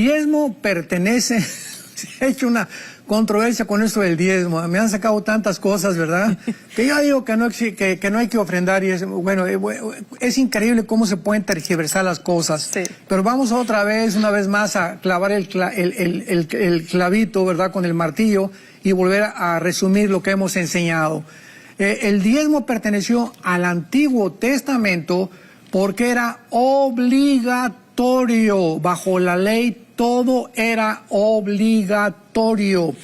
Diezmo pertenece, se ha hecho una controversia con esto del diezmo. Me han sacado tantas cosas, ¿verdad? Que yo digo que no hay que ofrendar. Y es increíble cómo se pueden tergiversar las cosas. Sí. Pero vamos una vez más a clavar el clavito, ¿verdad? Con el martillo y volver a resumir lo que hemos enseñado. El diezmo perteneció al Antiguo Testamento porque era obligatorio. Bajo la ley todo era obligatorio.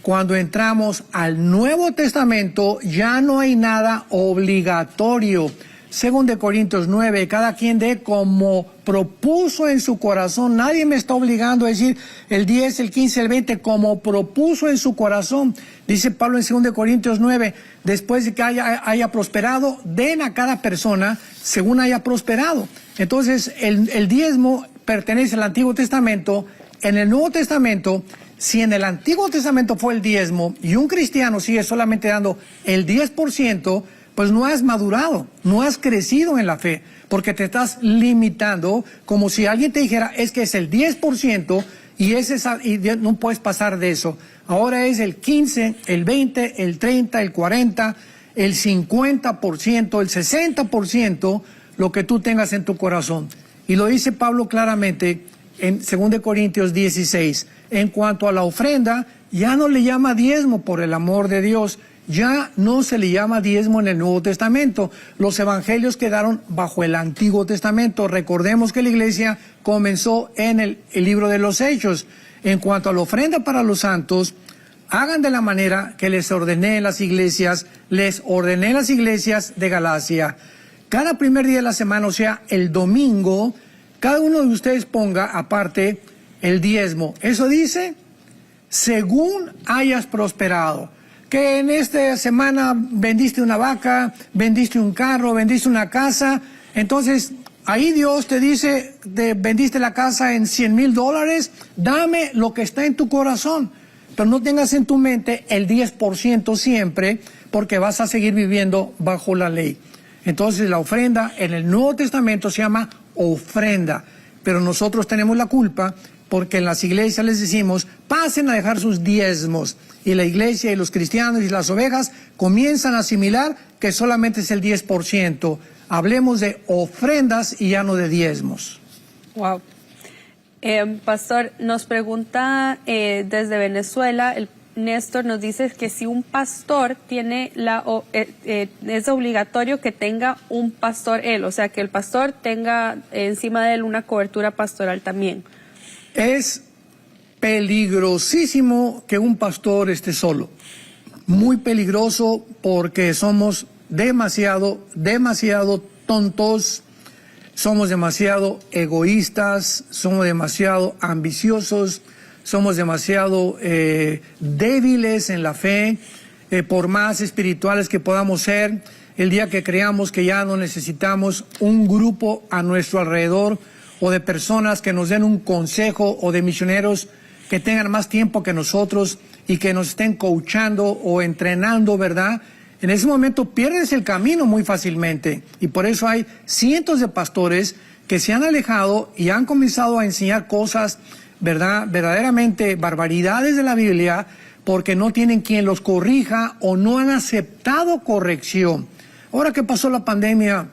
Cuando entramos al Nuevo Testamento ya no hay nada obligatorio. Según de Corintios 9, cada quien dé como propuso en su corazón. Nadie me está obligando a decir el 10, el 15, el 20, como propuso en su corazón. Dice Pablo en 2 de Corintios 9, después de que haya prosperado, den a cada persona según haya prosperado. Entonces, el diezmo pertenece al Antiguo Testamento. En el Nuevo Testamento, si en el Antiguo Testamento fue el diezmo y un cristiano sigue solamente dando el 10%, pues no has madurado, no has crecido en la fe, porque te estás limitando, como si alguien te dijera, es que es el 10% y no puedes pasar de eso. Ahora es el 15, el 20, el 30, el 40, el 50%, el 60%, lo que tú tengas en tu corazón. Y lo dice Pablo claramente en 2 Corintios 16. En cuanto a la ofrenda, ya no le llama diezmo, por el amor de Dios. Ya no se le llama diezmo en el Nuevo Testamento. Los evangelios quedaron bajo el Antiguo Testamento. Recordemos que la iglesia comenzó en el libro de los Hechos. En cuanto a la ofrenda para los santos, hagan de la manera que les ordené en las iglesias de Galacia. Cada primer día de la semana, o sea, el domingo, cada uno de ustedes ponga aparte el diezmo. Eso dice, según hayas prosperado. Que en esta semana vendiste una vaca, vendiste un carro, vendiste una casa. Entonces, ahí Dios te dice, vendiste la casa en $100,000, dame lo que está en tu corazón. Pero no tengas en tu mente el 10% siempre, porque vas a seguir viviendo bajo la ley. Entonces, la ofrenda en el Nuevo Testamento se llama ofrenda. Pero nosotros tenemos la culpa porque en las iglesias les decimos, pasen a dejar sus diezmos. Y la iglesia y los cristianos y las ovejas comienzan a asimilar que solamente es el 10%. Hablemos de ofrendas y ya no de diezmos. Wow. Pastor, nos pregunta desde Venezuela, el Néstor nos dice que si un pastor tiene es obligatorio que tenga un pastor él, o sea, que el pastor tenga encima de él una cobertura pastoral también. Es peligrosísimo que un pastor esté solo. Muy peligroso porque somos demasiado tontos, somos demasiado egoístas, somos demasiado ambiciosos, somos demasiado débiles en la fe, por más espirituales que podamos ser. El día que creamos que ya no necesitamos un grupo a nuestro alrededor o de personas que nos den un consejo o de misioneros que tengan más tiempo que nosotros y que nos estén coachando o entrenando, ¿verdad? En ese momento pierdes el camino muy fácilmente y por eso hay cientos de pastores que se han alejado y han comenzado a enseñar cosas, ¿verdad? Verdaderamente barbaridades de la Biblia porque no tienen quien los corrija o no han aceptado corrección. Ahora que pasó la pandemia,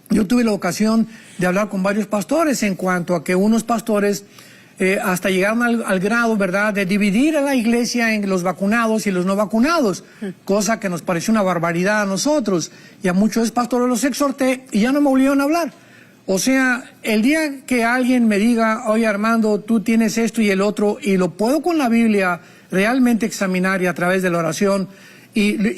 yo tuve la ocasión de hablar con varios pastores en cuanto a que unos pastores hasta llegaron al grado, ¿verdad?, de dividir a la iglesia en los vacunados y los no vacunados, cosa que nos pareció una barbaridad a nosotros. Y a muchos pastores los exhorté y ya no me volvieron a hablar. O sea, el día que alguien me diga, oye Armando, tú tienes esto y el otro, y lo puedo con la Biblia realmente examinar y a través de la oración,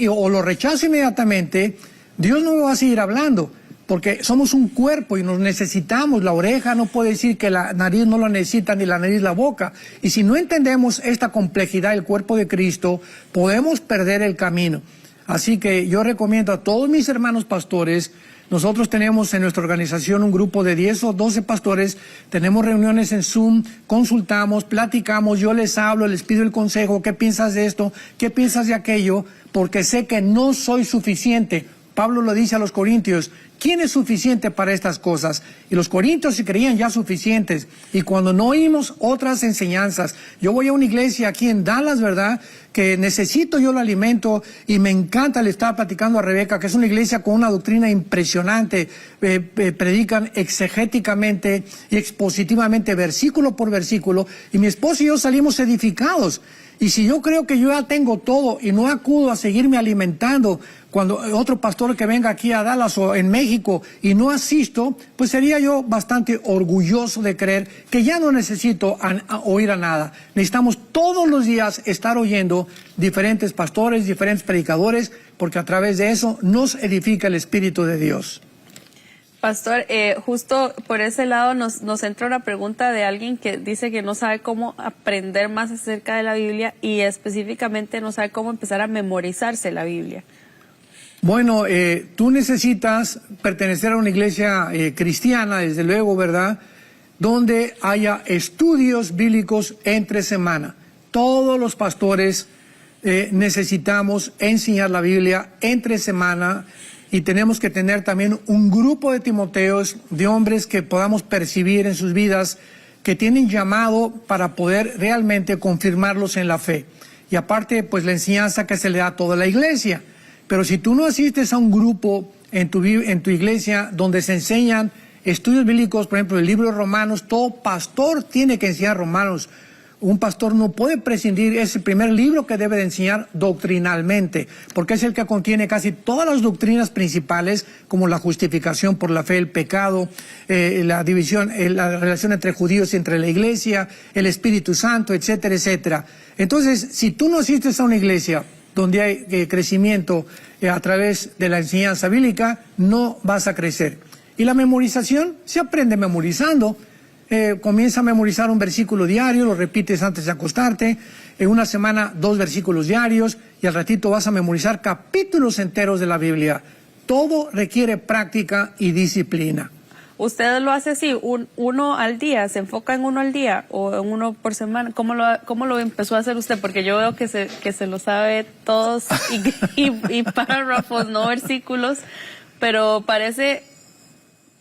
o lo rechazo inmediatamente, Dios no me va a seguir hablando. Porque somos un cuerpo y nos necesitamos. La oreja no puede decir que la nariz no lo necesita, ni la nariz la boca. Y si no entendemos esta complejidad del cuerpo de Cristo, podemos perder el camino. Así que yo recomiendo a todos mis hermanos pastores, nosotros tenemos en nuestra organización un grupo de 10 o 12 pastores, tenemos reuniones en Zoom, consultamos, platicamos, yo les hablo, les pido el consejo, ¿qué piensas de esto? ¿Qué piensas de aquello? Porque sé que no soy suficiente. Pablo lo dice a los Corintios, ¿quién es suficiente para estas cosas? Y los corintios se creían ya suficientes. Y cuando no oímos otras enseñanzas, yo voy a una iglesia aquí en Dallas, ¿verdad?, que necesito yo el alimento, y me encanta, le estaba platicando a Rebeca, que es una iglesia con una doctrina impresionante, predican exegéticamente y expositivamente, versículo por versículo, y mi esposo y yo salimos edificados. Y si yo creo que yo ya tengo todo y no acudo a seguirme alimentando cuando otro pastor que venga aquí a Dallas o en México y no asisto, pues sería yo bastante orgulloso de creer que ya no necesito oír a nada. Necesitamos todos los días estar oyendo diferentes pastores, diferentes predicadores, porque a través de eso nos edifica el Espíritu de Dios. Pastor, justo por ese lado nos entra una pregunta de alguien que dice que no sabe cómo aprender más acerca de la Biblia y específicamente no sabe cómo empezar a memorizarse la Biblia. Bueno, tú necesitas pertenecer a una iglesia cristiana, desde luego, ¿verdad?, donde haya estudios bíblicos entre semana. Todos los pastores necesitamos enseñar la Biblia entre semana. Y tenemos que tener también un grupo de Timoteos, de hombres que podamos percibir en sus vidas, que tienen llamado para poder realmente confirmarlos en la fe. Y aparte, pues la enseñanza que se le da a toda la iglesia. Pero si tú no asistes a un grupo en tu iglesia donde se enseñan estudios bíblicos, por ejemplo, el libro de Romanos, todo pastor tiene que enseñar Romanos. Un pastor no puede prescindir, es el primer libro que debe de enseñar doctrinalmente, porque es el que contiene casi todas las doctrinas principales, como la justificación por la fe, el pecado, la división, la relación entre judíos y entre la iglesia, el Espíritu Santo, etcétera, etcétera. Entonces, si tú no asistes a una iglesia donde hay crecimiento a través de la enseñanza bíblica, no vas a crecer. Y la memorización se aprende memorizando. Comienza a memorizar un versículo diario, lo repites antes de acostarte, en una semana 2 versículos diarios, y al ratito vas a memorizar capítulos enteros de la Biblia. Todo requiere práctica y disciplina. ¿Usted lo hace así, uno al día, se enfoca en uno al día o en uno por semana? ¿Cómo lo empezó a hacer usted? Porque yo veo que se lo sabe todos y párrafos, no versículos, pero parece...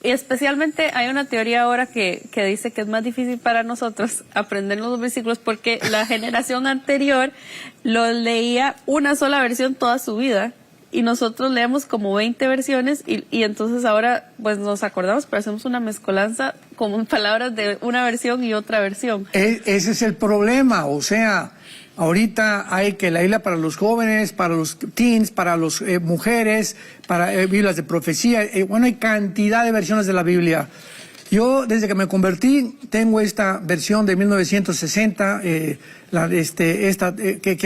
Y especialmente hay una teoría ahora que dice que es más difícil para nosotros aprender los versículos porque la generación anterior lo leía una sola versión toda su vida y nosotros leemos como 20 versiones y entonces ahora pues nos acordamos, pero hacemos una mezcolanza con palabras de una versión y otra versión. Ese es el problema, o sea... Ahorita hay que la Biblia para los jóvenes, para los teens, para las mujeres, para Biblias de profecía. Bueno, hay cantidad de versiones de la Biblia. Yo, desde que me convertí, tengo esta versión de 1960, que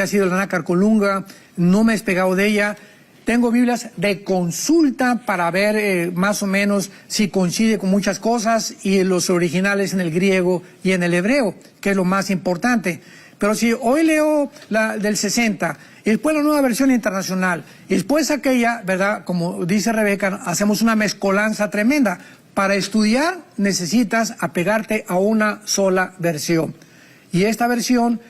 ha sido la Nácar Colunga, no me he despegado de ella. Tengo Biblias de consulta para ver más o menos si coincide con muchas cosas y los originales en el griego y en el hebreo, que es lo más importante. Pero si hoy leo la del 60, y después la nueva versión internacional, y después aquella, ¿verdad? Como dice Rebeca, hacemos una mezcolanza tremenda. Para estudiar necesitas apegarte a una sola versión. Y esta versión,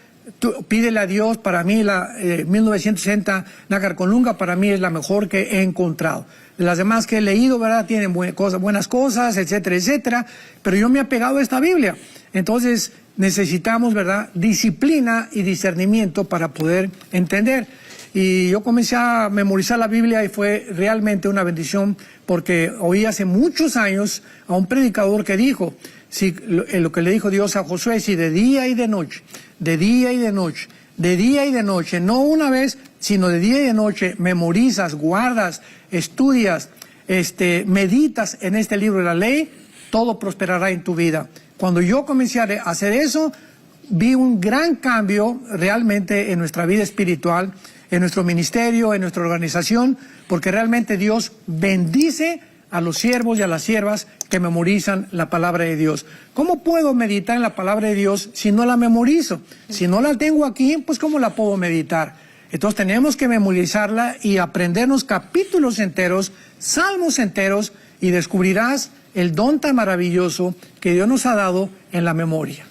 pídele a Dios, para mí la 1960 Nácar Colunga, para mí es la mejor que he encontrado. Las demás que he leído, ¿verdad? Tienen buenas cosas, etcétera, etcétera, pero yo me he apegado a esta Biblia. Entonces, necesitamos, ¿verdad?, disciplina y discernimiento para poder entender. Y yo comencé a memorizar la Biblia y fue realmente una bendición porque oí hace muchos años a un predicador que dijo, lo que le dijo Dios a Josué, si de día y de noche, de día y de noche, de día y de noche, no una vez, sino de día y de noche, memorizas, guardas, estudias, meditas en este libro de la ley, todo prosperará en tu vida. Cuando yo comencé a hacer eso, vi un gran cambio realmente en nuestra vida espiritual, en nuestro ministerio, en nuestra organización, porque realmente Dios bendice a los siervos y a las siervas que memorizan la palabra de Dios. ¿Cómo puedo meditar en la palabra de Dios si no la memorizo? Si no la tengo aquí, pues ¿cómo la puedo meditar? Entonces tenemos que memorizarla y aprendernos capítulos enteros, salmos enteros, y descubrirás el don tan maravilloso que Dios nos ha dado en la memoria.